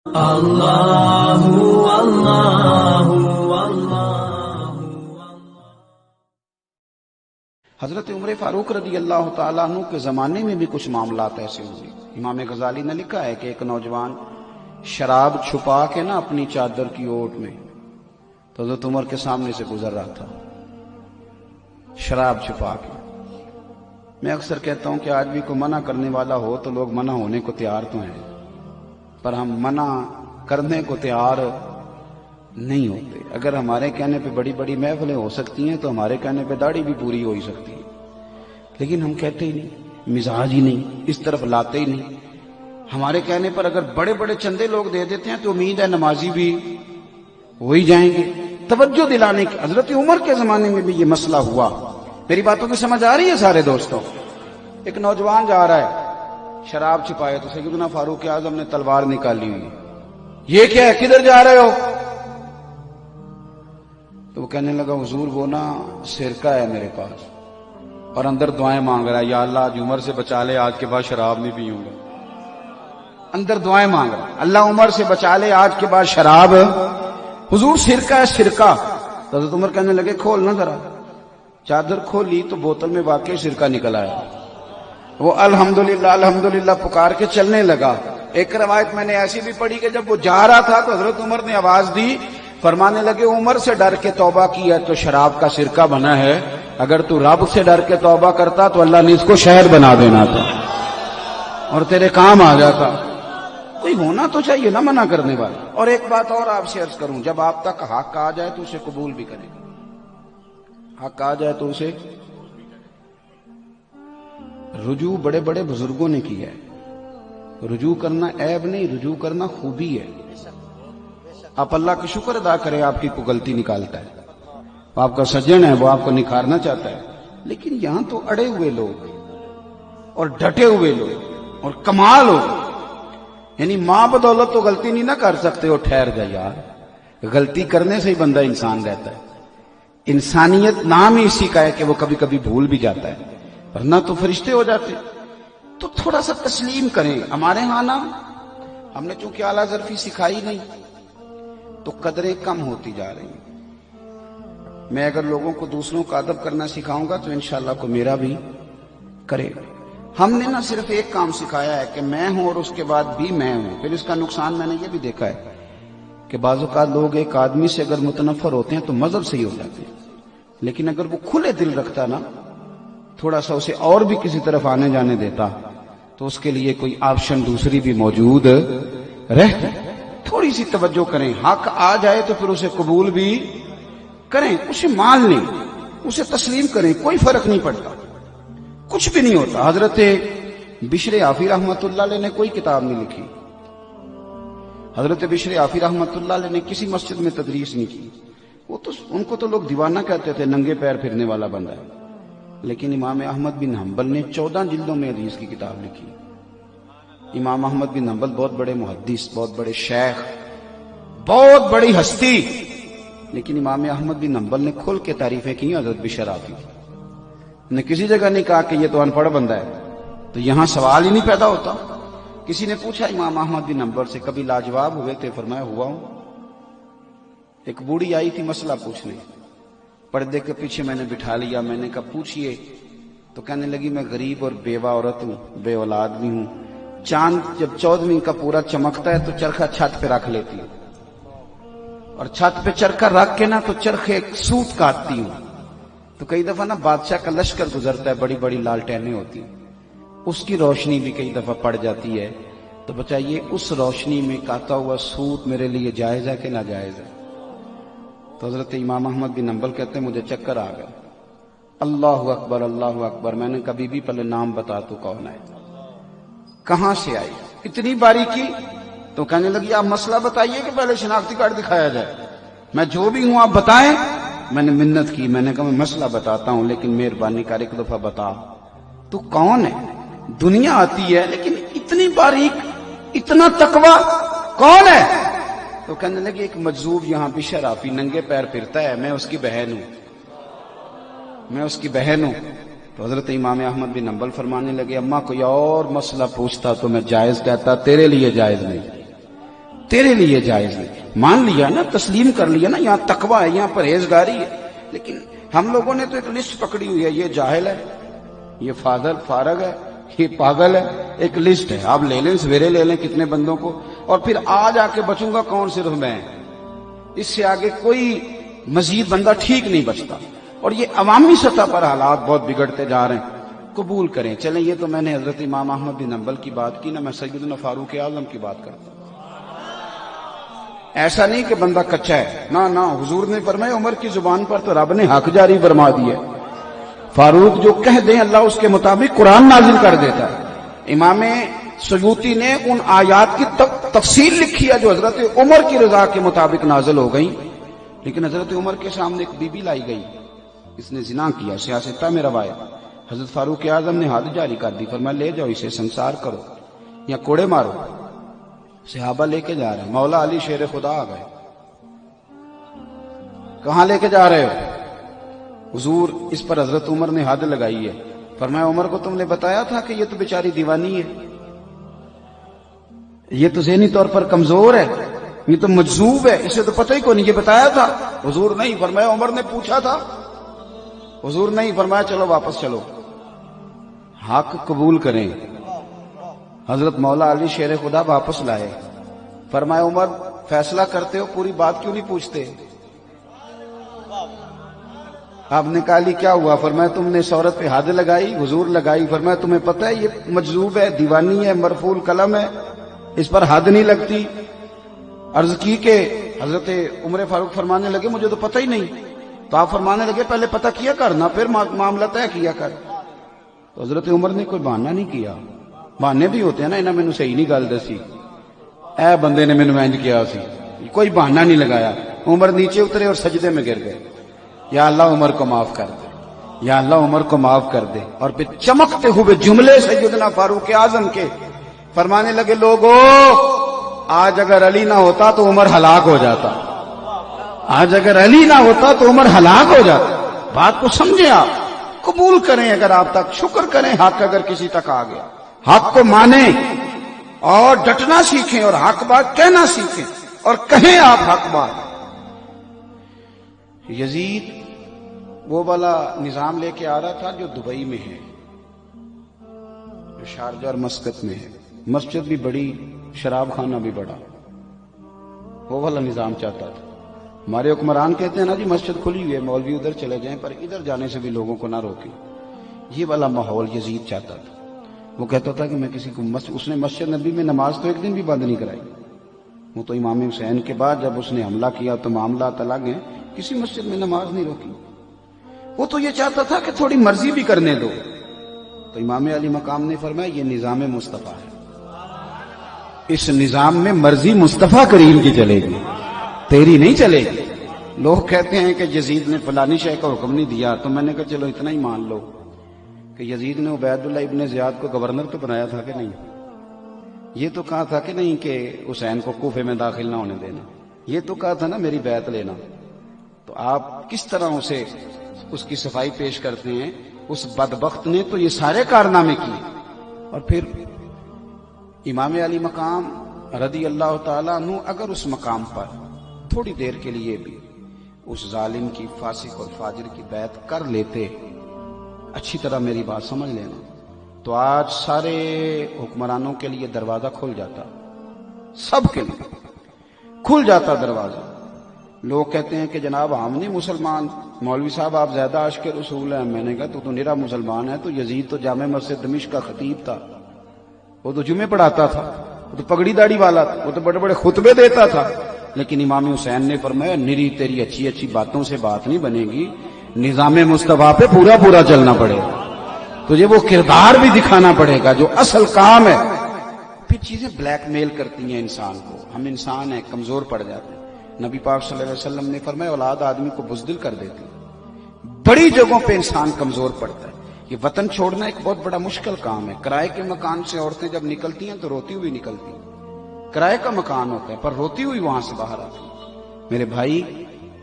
اللہ اللہ اللہ۔ حضرت عمر فاروق رضی اللہ تعالیٰ عنہ کے زمانے میں بھی کچھ معاملات ایسے ہوئے۔ امام غزالی نے لکھا ہے کہ ایک نوجوان شراب چھپا کے نا اپنی چادر کی اوٹ میں تو حضرت عمر کے سامنے سے گزر رہا تھا، شراب چھپا کے۔ میں اکثر کہتا ہوں کہ آج بھی کوئی منع کرنے والا ہو تو لوگ منع ہونے کو تیار تو ہیں، پر ہم منع کرنے کو تیار نہیں ہوتے۔ اگر ہمارے کہنے پہ بڑی بڑی محفلیں ہو سکتی ہیں تو ہمارے کہنے پہ داڑھی بھی پوری ہو ہی سکتی ہے، لیکن ہم کہتے ہی نہیں، مزاج ہی نہیں، اس طرف لاتے ہی نہیں۔ ہمارے کہنے پر اگر بڑے بڑے چندے لوگ دے دیتے ہیں تو امید ہے نمازی بھی ہو ہی جائیں گے۔ توجہ دلانے کی، حضرت عمر کے زمانے میں بھی یہ مسئلہ ہوا۔ میری باتوں کی سمجھ آ رہی ہے سارے دوستوں؟ ایک نوجوان جا رہا ہے، شراب چھپائے تو سیدنا فاروق اعظم نے تلوار نکالی ہوئی، یہ کیا ہے، کدھر جا رہے ہو؟ تو وہ کہنے لگا حضور وہ نا سرکہ ہے میرے پاس، اور اندر دعائیں مانگ رہا ہے، یا اللہ آج عمر سے بچا لے، آج کے بعد شراب نہیں پیوں گا۔ اندر دعائیں مانگ رہا ہے، اللہ عمر سے بچا لے، آج کے بعد شراب۔ حضور سرکہ ہے، سرکہ۔ تو حضرت عمر کہنے لگے کھول نہ ذرا۔ چادر کھولی تو بوتل میں واقعی سرکہ نکل آیا۔ وہ الحمدللہ الحمدللہ پکار کے چلنے لگا۔ ایک روایت میں نے ایسی بھی پڑھی کہ جب وہ جا رہا تھا تو حضرت عمر نے آواز دی، فرمانے لگے عمر سے ڈر کے توبہ کی ہے تو شراب کا سرکہ بنا ہے، اگر تو رب سے ڈر کے توبہ کرتا تو اللہ نے اس کو شہد بنا دینا تھا اور تیرے کام آ جاتا۔ کوئی ہونا تو چاہیے نا منع کرنے والا۔ اور ایک بات اور آپ سے عرض کروں، جب آپ تک حق آ جائے تو اسے قبول بھی کریں، حق آ جائے تو اسے رجوع بڑے بڑے بزرگوں نے کیا ہے۔ رجوع کرنا عیب نہیں، رجوع کرنا خوبی ہے۔ آپ اللہ کا شکر ادا کریں، آپ کی کوئی غلطی نکالتا ہے، آپ کا سجن ہے، وہ آپ کو نکھارنا چاہتا ہے، لیکن یہاں تو اڑے ہوئے لوگ اور ڈٹے ہوئے لوگ اور کمال ہو، یعنی ماں بدولت تو غلطی نہیں نہ کر سکتے ہو، ٹھہر جائے یار، غلطی کرنے سے ہی بندہ انسان رہتا ہے۔ انسانیت نام ہی اسی کا ہے کہ وہ کبھی کبھی بھول بھی جاتا ہے، ورنہ تو فرشتے ہو جاتے۔ تو تھوڑا سا تسلیم کریں۔ ہمارے ہاں نا ہم نے چونکہ اعلیٰ ظرفی سکھائی نہیں تو قدریں کم ہوتی جا رہی ہیں۔ میں اگر لوگوں کو دوسروں کا ادب کرنا سکھاؤں گا تو انشاءاللہ کو میرا بھی کرے گا۔ ہم نے نہ صرف ایک کام سکھایا ہے کہ میں ہوں اور اس کے بعد بھی میں ہوں۔ پھر اس کا نقصان میں نے یہ بھی دیکھا ہے کہ بعض اوقات لوگ ایک آدمی سے اگر متنفر ہوتے ہیں تو مذہب سے ہی ہو جاتے ہیں، لیکن اگر وہ کھلے دل رکھتا نا، تھوڑا سا اسے اور بھی کسی طرف آنے جانے دیتا تو اس کے لیے کوئی آپشن دوسری بھی موجود رہتی۔ تھوڑی سی توجہ کریں، حق آ جائے تو پھر اسے قبول بھی کریں، اسے مان لیں، اسے تسلیم کریں، کوئی فرق نہیں پڑتا، کچھ بھی نہیں ہوتا۔ حضرت بشر عافی رحمۃ اللہ علیہ نے کوئی کتاب نہیں لکھی، حضرت بشر عافی رحمۃ اللہ علیہ نے کسی مسجد میں تدریس نہیں کی، وہ تو ان کو تو لوگ دیوانہ کہتے تھے، ننگے پیر پھرنے والا بندہ ہے، لیکن امام احمد بن حنبل نے 14 جلدوں میں حدیث کی کتاب لکھی۔ امام احمد بن حنبل بہت بڑے محدث، بہت بڑے شیخ، بہت بڑی ہستی، لیکن امام احمد بن حنبل نے کھل کے تعریفیں کی حضرت بشر عافی نے، کسی جگہ نہیں کہا کہ یہ تو ان پڑھ بندہ ہے۔ تو یہاں سوال ہی نہیں پیدا ہوتا۔ کسی نے پوچھا امام احمد بن حنبل سے کبھی لاجواب ہوئے تھے؟ فرمایا ہوا ہوں۔ ایک بوڑھی آئی تھی مسئلہ پوچھنے، پردے کے پیچھے میں نے بٹھا لیا، میں نے کہا پوچھئے، تو کہنے لگی میں غریب اور بیوہ عورت ہوں، بے اولاد بھی ہوں، چاند جب 14ویں کا پورا چمکتا ہے تو چرخہ چھت پہ رکھ لیتی ہوں، اور چھت پہ چرخہ رکھ کے نا تو چرخے سوت کاٹتی ہوں، تو کئی دفعہ نا بادشاہ کا لشکر گزرتا ہے، بڑی بڑی لالٹینیں ہوتی ہیں، اس کی روشنی بھی کئی دفعہ پڑ جاتی ہے، تو بتائیے اس روشنی میں کاتا ہوا سوت میرے لیے جائز ہے کہ ناجائز ہے؟ تو حضرت امام احمد بن حنبل کہتے ہیں مجھے چکر آ گیا، اللہ اکبر اللہ اکبر۔ میں نے کبھی بھی پہلے نام بتا تو کون ہے، کہاں سے آئی، اتنی باریکی؟ تو کہنے لگی آپ مسئلہ بتائیے کہ پہلے شناختی کارڈ دکھایا جائے، میں جو بھی ہوں آپ بتائیں۔ میں نے منت کی، میں نے کہا میں مسئلہ بتاتا ہوں لیکن مہربانی کر ایک دفعہ بتا تو کون ہے؟ دنیا آتی ہے لیکن اتنی باریک، اتنا تقویٰ، کون ہے؟ تو کہنے لگے ایک مجذوب یہاں بشر عافی ننگے پیر پھرتا ہے، میں اس کی بہن ہوں، میں اس کی بہن ہوں۔ تو حضرت امام احمد بن حنبل فرمانے لگے اماں کوئی اور مسئلہ پوچھتا تو میں جائز کہتا، تیرے لیے جائز نہیں، تیرے لیے جائز نہیں. مان لیا نا, تسلیم کر لیا نا, یہاں تقوی ہے, یہاں پرہیزگاری ہے. لیکن ہم لوگوں نے تو ایک لسٹ پکڑی ہوئی ہے, یہ جاہل ہے, یہ فارغ ہے, یہ پاگل ہے. ایک لسٹ ہے, آپ لے لیں, سویرے لے لیں کتنے بندوں کو, اور پھر آج آ کے بچوں گا کون, صرف میں. اس سے آگے کوئی مزید بندہ ٹھیک نہیں بچتا. اور یہ عوامی سطح پر حالات بہت بگڑتے جا رہے ہیں. قبول کریں. چلیں, یہ تو میں نے حضرت امام احمد بن حنبل کی بات کی نا, میں سیدنا فاروق اعظم کی بات کرتا ہوں. ایسا نہیں کہ بندہ کچا ہے, نہ حضور نے فرمایا عمر کی زبان پر تو رب نے حق جاری فرما دیا. فاروق جو کہہ دیں اللہ اس کے مطابق قرآن نازل کر دیتا ہے. امام سیوطی نے ان آیات کی تفصیل لکھی ہے جو حضرت عمر کی رضا کے مطابق نازل ہو گئی. لیکن حضرت عمر کے سامنے ایک بی بی لائی گئی, اس نے زنا کیا, سیاستہ میں روایت. حضرت فاروق اعظم نے حد جاری کر دی, فرمایا لے جاؤ اسے, سنسار کرو یا کوڑے مارو. صحابہ لے کے جا رہے ہیں, مولا علی شیر خدا آ گئے. کہاں لے کے جا رہے ہو؟ حضور, اس پر حضرت عمر نے حد لگائی ہے. فرمایا عمر کو تم نے بتایا تھا کہ یہ تو بیچاری دیوانی ہے, یہ تو ذہنی طور پر کمزور ہے, یہ تو مجذوب ہے, اسے تو پتہ ہی کوئی نہیں, یہ بتایا تھا؟ حضور نہیں. فرمایا عمر نے پوچھا تھا؟ حضور نہیں. فرمایا چلو واپس چلو. حق قبول کریں. حضرت مولا علی شیر خدا واپس لائے. فرمایا عمر فیصلہ کرتے ہو, پوری بات کیوں نہیں پوچھتے؟ آپ نے کہا لی کیا ہوا؟ فرمایا تم نے اس عورت پہ حد لگائی. حضور لگائی. فرمایا تمہیں پتہ ہے یہ مجذوب ہے, دیوانی ہے, مرفوع قلم ہے, اس پر حد نہیں لگتی. عرض کی کہ حضرت عمر فاروق فرمانے لگے مجھے تو پتہ ہی نہیں. تو آپ فرمانے لگے پہلے پتہ کیا کرنا, پھر معاملہ طے کیا کر. تو حضرت عمر نے کوئی بہانہ نہیں کیا. بہانے بھی ہوتے ہیں نا, انہاں مینوں صحیح نہیں گل دسی, اے بندے نے مینوں انج کیا سی, کوئی بہانہ نہیں لگایا. عمر نیچے اترے اور سجدے میں گر گئے. یا اللہ عمر کو معاف کر دے, یا اللہ عمر کو معاف کر دے. اور پھر چمکتے ہوئے جملے سیدنا فاروق اعظم کے فرمانے لگے لوگو آج اگر علی نہ ہوتا تو عمر ہلاک ہو جاتا, آج اگر علی نہ ہوتا تو عمر ہلاک ہو جاتا. بات کو سمجھیں, آپ قبول کریں اگر آپ تک, شکر کریں حق اگر کسی تک آ گیا. حق کو مانیں اور ڈٹنا سیکھیں اور حق بات کہنا سیکھیں اور کہیں آپ حق بات. یزید وہ والا نظام لے کے آ رہا تھا جو دبئی میں ہے, جو شارجہ اور مسقط میں ہے. مسجد بھی بڑی, شراب خانہ بھی بڑا, وہ والا نظام چاہتا تھا. ہمارے حکمران کہتے ہیں نا جی مسجد کھلی ہوئی ہے, مولوی ادھر چلے جائیں, پر ادھر جانے سے بھی لوگوں کو نہ روکیں. یہ والا ماحول یزید چاہتا تھا. وہ کہتا تھا کہ میں کسی کو اس نے مسجد نبی میں نماز تو ایک دن بھی بند نہیں کرائی. وہ تو امام حسین کے بعد جب اس نے حملہ کیا تو معاملات الگ ہیں, کسی مسجد میں نماز نہیں روکی. وہ تو یہ چاہتا تھا کہ تھوڑی مرضی بھی کرنے دو. تو امام علی مقام نے فرمایا یہ نظام مصطفیٰ ہے, اس نظام میں مرضی مصطفیٰ کریم کی چلے گی, تیری نہیں چلے گی. لوگ کہتے ہیں کہ یزید نے فلانی شے کا حکم نہیں دیا, تو میں نے کہا چلو اتنا ہی مان لو کہ یزید نے عبید اللہ ابن زیاد کو گورنر تو بنایا تھا کہ نہیں. یہ تو کہا تھا کہ نہیں کہ حسین کو کوفے میں داخل نہ ہونے دینا, یہ تو کہا تھا نا میری بیعت لینا. تو آپ کس طرح اسے اس کی صفائی پیش کرتے ہیں. اس بدبخت نے تو یہ سارے کارنامے کیے. اور پھر امام علی مقام رضی اللہ تعالیٰ عنہ اگر اس مقام پر تھوڑی دیر کے لیے بھی اس ظالم کی, فاسق اور فاجر کی بیعت کر لیتے, اچھی طرح میری بات سمجھ لینا, تو آج سارے حکمرانوں کے لیے دروازہ کھل جاتا, سب کے لیے کھل جاتا دروازہ. لوگ کہتے ہیں کہ جناب ہم نہیں مسلمان, مولوی صاحب آپ زیادہ عاشق رسول ہیں. میں نے کہا تو نرا مسلمان ہے. تو یزید تو جامع مسجد دمشق کا خطیب تھا, وہ تو جمعے پڑھاتا تھا, وہ تو پگڑی داڑھی والا تھا, وہ تو بڑے بڑے خطبے دیتا تھا. لیکن امام حسین نے فرمایا نری تیری اچھی اچھی باتوں سے بات نہیں بنے گی, نظام مصطفیٰ پہ پورا پورا چلنا پڑے گا, تجھے وہ کردار بھی دکھانا پڑے گا جو اصل کام ہے. پھر چیزیں بلیک میل کرتی ہیں انسان کو. ہم انسان ہیں, کمزور پڑ جاتے ہیں. نبی پاک صلی اللہ علیہ وسلم نے فرمایا اولاد آدمی کو بزدل کر دیتی. بڑی جگہوں پہ انسان کمزور پڑتا ہے. یہ وطن چھوڑنا ایک بہت بڑا مشکل کام ہے. کرائے کے مکان سے عورتیں جب نکلتی ہیں تو روتی ہوئی نکلتی ہیں. کرائے کا مکان ہوتا ہے پر روتی ہوئی وہاں سے باہر آتی ہیں. میرے بھائی,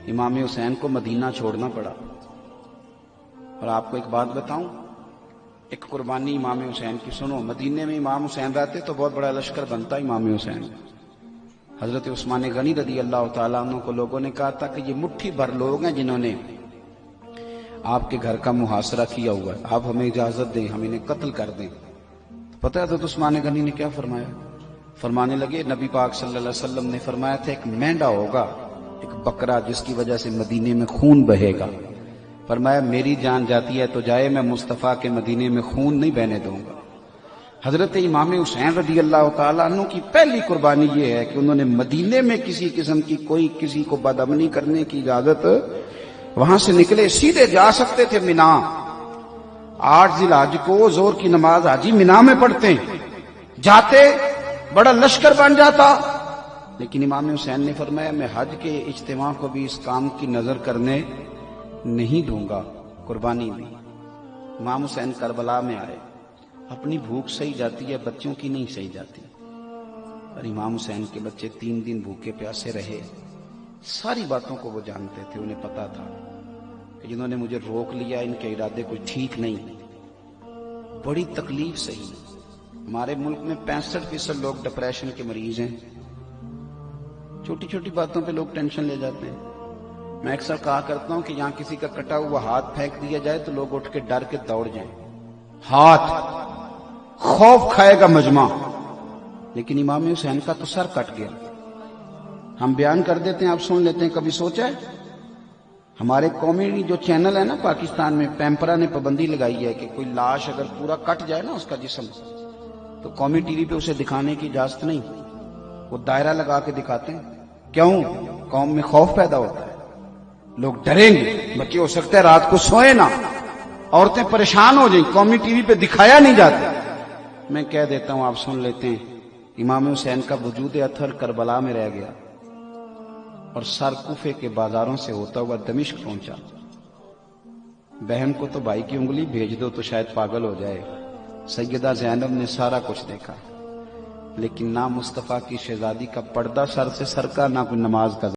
امام حسین کو مدینہ چھوڑنا پڑا. اور آپ کو ایک بات بتاؤں, ایک قربانی امام حسین کی سنو. مدینے میں امام حسین رہتے تو بہت بڑا لشکر بنتا امام حسین. حضرت عثمان غنی رضی اللہ تعالیٰ عنہ کو لوگوں نے کہا تھا کہ یہ مٹھی بھر لوگ ہیں جنہوں نے آپ کے گھر کا محاصرہ کیا ہوا ہے، آپ ہمیں اجازت دیں، ہم انہیں قتل کر دیں۔ پتہ ہے حضرت عثمان غنی نے کیا فرمایا؟ فرمانے لگے نبی پاک صلی اللہ علیہ وسلم نے فرمایا تھا ایک مینڈا ہوگا، ایک بکرا جس کی وجہ سے مدینے میں خون بہے گا، فرمایا میری جان جاتی ہے تو جائے، میں مصطفیٰ کے مدینے میں خون نہیں بہنے دوں گا۔ حضرت امام حسین رضی اللہ تعالیٰ عنہ کی پہلی قربانی یہ ہے کہ انہوں نے مدینے میں کسی قسم کی کوئی کسی کو بدامنی کرنے کی اجازت، وہاں سے نکلے سیدھے جا سکتے تھے مینا، 8 ذی الحج کو زور کی نماز حاجی مینا میں پڑھتے ہیں، جاتے بڑا لشکر بن جاتا، لیکن امام حسین نے فرمایا میں حج کے اجتماع کو بھی اس کام کی نظر کرنے نہیں دوں گا، قربانی دی۔ امام حسین کربلا میں آئے، اپنی بھوک سہی جاتی ہے، بچوں کی نہیں سہی جاتی، اور امام حسین کے بچے 3 دن بھوکے پیاسے رہے۔ ساری باتوں کو وہ جانتے تھے، انہیں پتا تھا کہ جنہوں نے مجھے روک لیا ان کے ارادے کوئی ٹھیک نہیں، بڑی تکلیف سہی۔ ہمارے ملک میں 65% لوگ ڈپریشن کے مریض ہیں، چھوٹی چھوٹی باتوں پہ لوگ ٹینشن لے جاتے ہیں۔ میں اکثر کہا کرتا ہوں کہ یہاں کسی کا کٹا ہوا ہاتھ پھینک دیا جائے تو لوگ اٹھ کے ڈر کے دوڑ جائیں، ہاتھ خوف کھائے گا مجمع، لیکن امام حسین کا تو سر کٹ گیا۔ ہم بیان کر دیتے ہیں، آپ سن لیتے ہیں، کبھی سوچا ہے؟ ہمارے قومی جو چینل ہے نا پاکستان میں، پیمپرا نے پابندی لگائی ہے کہ کوئی لاش اگر پورا کٹ جائے نا اس کا جسم، تو قومی ٹی وی پہ اسے دکھانے کی اجازت نہیں، وہ دائرہ لگا کے دکھاتے ہیں۔ کیوں؟ قوم میں خوف پیدا ہوتا ہے، لوگ ڈریں گے، بچے ہو سکتا ہے رات کو سوئے نہ، عورتیں پریشان ہو جائیں، قومی ٹی وی پہ دکھایا نہیں جاتا۔ میں کہہ دیتا ہوں، آپ سن لیتے ہیں، امام حسین کا وجود اطہر کربلا میں رہ گیا اور سر کوفے کے بازاروں سے ہوتا ہوا دمشق پہنچا۔ بہن کو تو بھائی کی انگلی بھیج دو تو شاید پاگل ہو جائے۔ سیدہ زینب نے سارا کچھ دیکھا، لیکن نہ مصطفیٰ کی شہزادی کا پردہ سر سے سر کا، نہ کوئی نماز کا